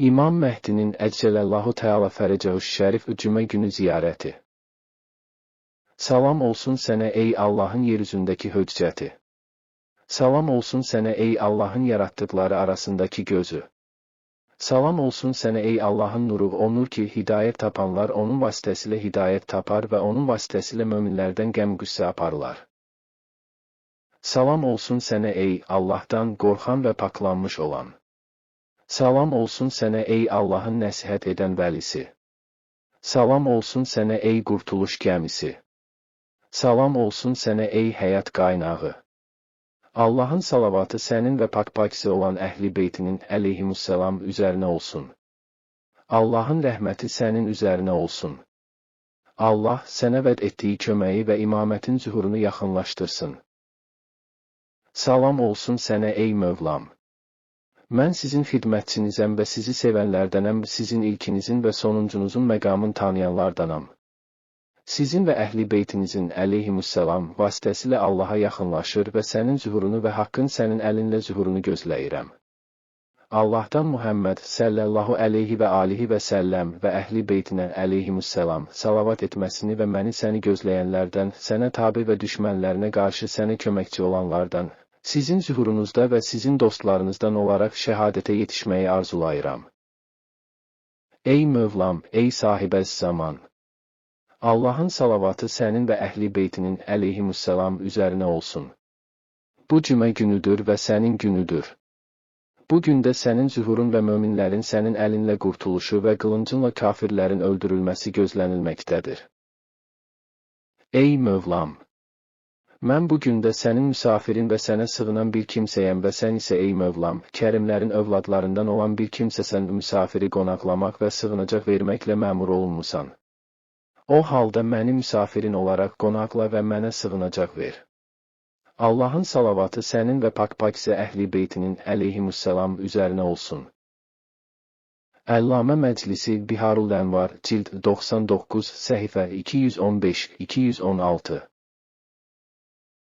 İmam Məhdinin Əcələllahu Teala Fərəcəhu Şərif Cümə günü ziyarəti. Salam olsun sənə ey Allahın yeryüzündəki höccəti. Salam olsun sənə ey Allahın yarattıqları arasındaki gözü. Salam olsun sənə ey Allahın nuru, o nur ki hidayət tapanlar onun vasitəsilə hidayət tapar və onun vasitəsilə möminlərdən qəm-qüssə aparlar. Salam olsun sənə ey Allahdan qorxan və paklanmış olan. Salam olsun sənə ey Allahın nəsihət edən vəlisi. Salam olsun sənə ey qurtuluş gəmisi. Salam olsun sənə ey həyat qaynağı. Allahın salavatı sənin və pak-pakisi olan əhl-i beytinin əleyhimussalam üzərinə olsun. Allahın rəhməti sənin üzərinə olsun. Allah sənə vəd etdiyi köməyi və imamətin zühurunu yaxınlaşdırsın. Salam olsun sənə ey Mövlam. Mən sizin xidmətçinizəm və sizi sevənlərdənəm, sizin ilkinizin və sonuncunuzun məqamını tanıyanlardanam. Sizin və əhl-i beytinizin əleyhimussalam vasitəsilə Allaha yaxınlaşır və sənin zühurunu və haqqın sənin əlinlə zühurunu gözləyirəm. Allahdan Muhammed sallallahu əleyhi və alihi və səlləm və əhl-i beytinə əleyhimussalam salavat etməsini və məni səni gözləyənlərdən, sənə tabi və düşmənlərinə qarşı sənə köməkçi olanlardan, sizin zühurunuzda və sizin dostlarınızdan olaraq şəhadətə yetişməyi arzulayıram. Ey Mövlam, ey sahibəz zaman! Allahın salavatı sənin və əhl-i beytinin əleyhimussalam üzərinə olsun. Bu cümə günüdür və sənin günüdür. Bu gündə sənin zühurun və möminlərin sənin əlinlə qurtuluşu və qılıncınla kafirlərin öldürülməsi gözlənilməkdədir. Ey Mövlam! Mən bu gündə sənin müsafirin və sənə sığınan bir kimsəyəm və sən isə ey Mövlam, kərimlərin övladlarından olan bir kimsəsən, müsafiri qonaqlamaq və sığınacaq verməklə məmur olunmusan. O halda məni müsafirin olaraq qonaqla və mənə sığınacaq ver. Allahın salavatı sənin və pak-pakisi əhl-i beytinin əleyhimussalam üzərinə olsun. Əllamə Məclisi Biharul Ənvar, cild 99, səhifə 215-216.